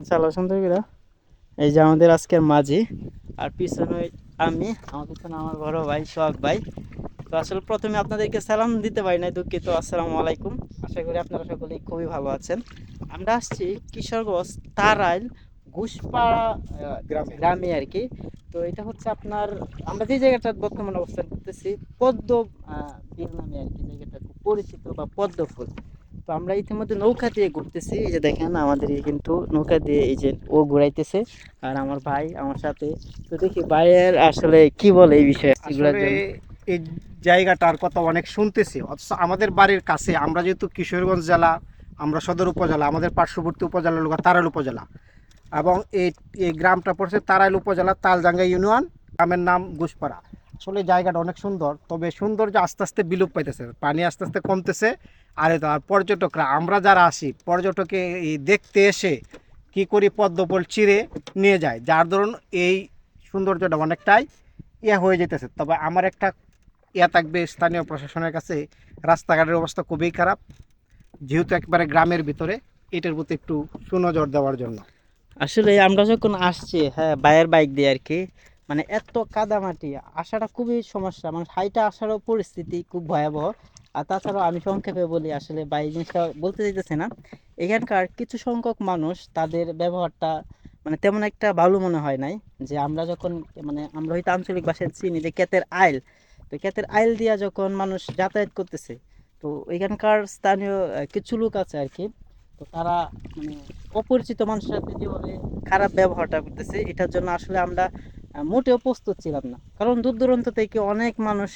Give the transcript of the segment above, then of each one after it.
চালো সুন্দর করে। এই যে আমাদের আজকের মাঝি, আর পিছনে আমি, আমার পিছনে আমার বড় ভাই সোহাগ ভাই। তো আসলে প্রথমে আপনাদেরকে সালাম দিতে পারি নাই, দুঃখিত। আসসালামু আলাইকুম। আশা করি আপনারা সকলেই খুবই ভালো আছেন। আমরা আসছি কিশোরগঞ্জ তারাইল ঘুষপাড়া গ্রামে। গ্রামে আর কি। তো এটা হচ্ছে আপনার, আমরা যে জায়গাটা বর্তমানে অবস্থান করতেছি পদ্ম বিল নামে আর কি, জায়গাটা খুব পরিচিত, বা পদ্ম ফুল। তো আমরা ইতিমধ্যে নৌকা দিয়ে ঘুরতেছি, এই যে দেখেন আমাদের এই কিন্তু নৌকা দিয়ে এই যে ও ঘুরাইতেছে, আর আমার ভাই আমার সাথে। তো দেখি ভাইয়ের আসলে কি বলে এই বিষয়ে এগুলোর আসলে জন্য। এই জায়গাটার কথা অনেক শুনতেছি, অথচ আমাদের বাড়ির কাছে, আমরা যেহেতু কিশোরগঞ্জ জেলা, আমরা সদর উপজেলা, আমাদের পার্শ্ববর্তী উপজেলা হলো তারাইল উপজেলা, এবং এই এই গ্রামটা পড়ছে তারাইল উপজেলা তালজাঙ্গা ইউনিয়ন। গ্রামের নাম ঘুষপাড়া। আসলে জায়গাটা অনেক সুন্দর, তবে সৌন্দর্য আস্তে আস্তে বিলোপ পাইতেছে, পানি আস্তে আস্তে কমতেছে। আর এটা পর্যটকরা, আমরা যারা আসি পর্যটকে এই দেখতে এসে কি করি, পদ্মফুল চিরে নিয়ে যায়, যার ধরুন এই সৌন্দর্যটা অনেকটাই হয়ে যেতেছে। তবে আমার একটা থাকবে স্থানীয় প্রশাসনের কাছে, রাস্তাঘাটের অবস্থা খুবই খারাপ, যেহেতু একবারে গ্রামের ভিতরে, এটার প্রতি একটু সুনজর দেওয়ার জন্য। আসলে আমরা যখন আসছি, হ্যাঁ, ভাইয়ের বাইক দিয়ে আর কি, মানে এত কাদামাটি, আসাটা খুবই সমস্যা, মানে হাইটা আসারও পরিস্থিতি খুব ভয়াবহ। আর তাছাড়াও আমি সংক্ষেপে বলি, আসলে বাইক জিনিসটা বলতে চাইতেছে না। এখানকার কিছু সংখ্যক মানুষ, তাদের ব্যবহারটা মানে তেমন একটা ভালো মনে হয় নাই। যে আমরা যখন, মানে আমরা হয়তো আঞ্চলিক ভাষায় চিনি যে ক্ষেতের আইল, তো ক্ষেতের আইল দিয়া যখন মানুষ যাতায়াত করতেছে, তো এখানকার স্থানীয় কিছু লোক আছে আর কি। তো তারা মানে অপরিচিত মানুষের সাথে যেভাবে খারাপ ব্যবহারটা করতেছে, এটার জন্য আসলে আমরা মোটেও প্রস্তুত ছিলাম না। কারণ দূর দূরান্ত থেকে অনেক মানুষ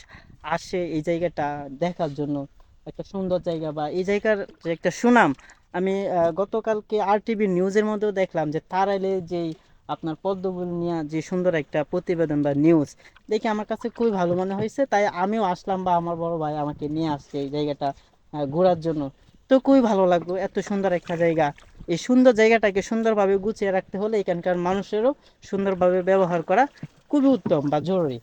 আসে এই জায়গাটা দেখার জন্য। একটা সুন্দর জায়গা, বা এই জায়গার যে একটা সুনাম, আমি গতকালকে আরটিভি নিউজের মধ্যেও দেখলাম যে তারাইলে যেই আপনার পদ্মফুল নিয়ে যে সুন্দর একটা প্রতিবেদন বা নিউজ দেখে আমার কাছে খুবই ভালো মনে হয়েছে। তাই আমিও আসলাম, বা আমার বড় ভাই আমাকে নিয়ে আসছে এই জায়গাটা ঘোরার জন্য। তো খুবই ভালো লাগলো, এত সুন্দর একটা জায়গা। এই সুন্দর জায়গাটাকে সুন্দরভাবে গুছিয়ে রাখতে হলে এখানকার মানুষেরও সুন্দরভাবে ব্যবহার করা খুবই উত্তম বা জরুরি।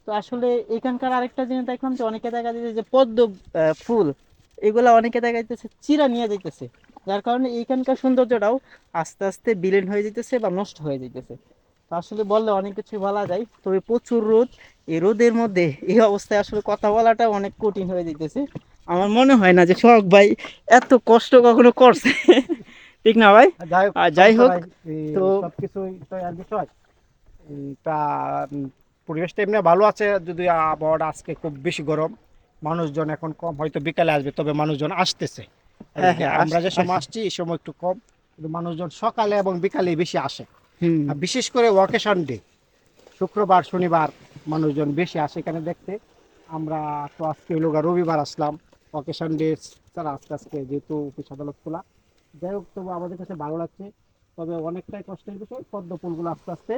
তো আসলে এখানকার আরেকটা জিনিস দেখলাম যে অনেকে দেখা যাচ্ছে যে পদ্ম ফুল, এগুলা অনেকে দেখা যাইতেছে চিরা নিয়ে যাইতেছে, যার কারণে এইখানকার সৌন্দর্যটাও আস্তে আস্তে বিলীন হয়ে যাইতেছে বা নষ্ট হয়ে যাইতেছে। তো আসলে বললে অনেক কিছু বলা যায়, তবে প্রচুর রোদ। এই রোদের মধ্যে এই অবস্থায় আসলে কথা বলাটা অনেক কঠিন হয়ে যাইতেছে। আমার মনে হয় না যে শখ ভাই এত কষ্ট কখনো করছে। ঠিক না ভাই? যাই হোক, আর যাই সমস্যা হোক। নাই। তো সব কিছুই তো আর বিষয়। তা পরিবেশটা এমনি ভালো আছে, যদি আবহাওয়াটা আজকে খুব বেশি গরম, মানুষজন এখন কম, হয়তো বিকালে আসবে, তবে মানুষজন আসতেছে। হ্যাঁ হ্যাঁ, আমরা যে সময় আসি। আসছি এই সময় একটু কম, কিন্তু মানুষজন সকালে এবং বিকালে বেশি আসে। হুম। আর বিশেষ করে ওয়াকেশন ডে, শুক্রবার শনিবার মানুষজন বেশি আসে এখানে দেখতে। আমরা তো আজকে হলো রবিবার আসলাম, ওয়াকেশন ডে ছাড়া আজকে আজকে যেহেতু অফিস আদালত খোলা। যাই হোক, তবু আমাদের কাছে ভালো লাগছে। তবে অনেকটাই কষ্টের বিষয়, পদ্ম ফুলগুলো আস্তে আস্তে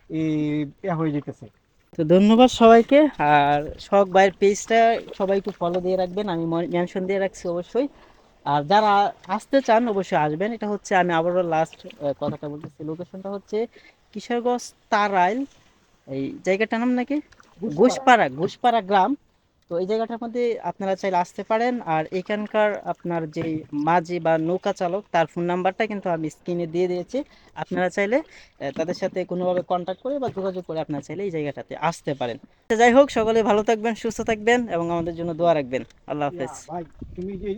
এই হয়ে যেতেছে। তো ধন্যবাদ সবাইকে। আর শখ ভাইয়ের পেজটা সবাই একটু ফলো দিয়ে রাখবেন, আমি মেনশন দিয়ে রাখছি অবশ্যই। আর যারা আসতে চান অবশ্যই আসবেন। এটা হচ্ছে, আমি আবারও লাস্ট কথাটা বলতেছি, লোকেশনটা হচ্ছে কিশোরগঞ্জ তারাইল, এই জায়গাটার নাম নাকি ঘুষপাড়া। ঘোষপাড়া, ঘোষপাড়া গ্রাম। তো এই জায়গাটার মধ্যে আপনারা চাইলে আসতে পারেন। আর এখানকার আপনার যেই মাঝি বা নৌকা চালক, তার ফোন নাম্বারটা কিন্তু আমি স্ক্রিনে দিয়ে দিয়েছি। আপনারা চাইলে তাদের সাথে কোনোভাবে কন্ট্যাক্ট করে বা যোগাযোগ করে আপনারা চাইলে এই জায়গাটাতে আসতে পারেন। তো যাই হোক, সকলে ভালো থাকবেন, সুস্থ থাকবেন এবং আমাদের জন্য দোয়া রাখবেন। আল্লাহ হাফেজ। ভাই, তুমি যে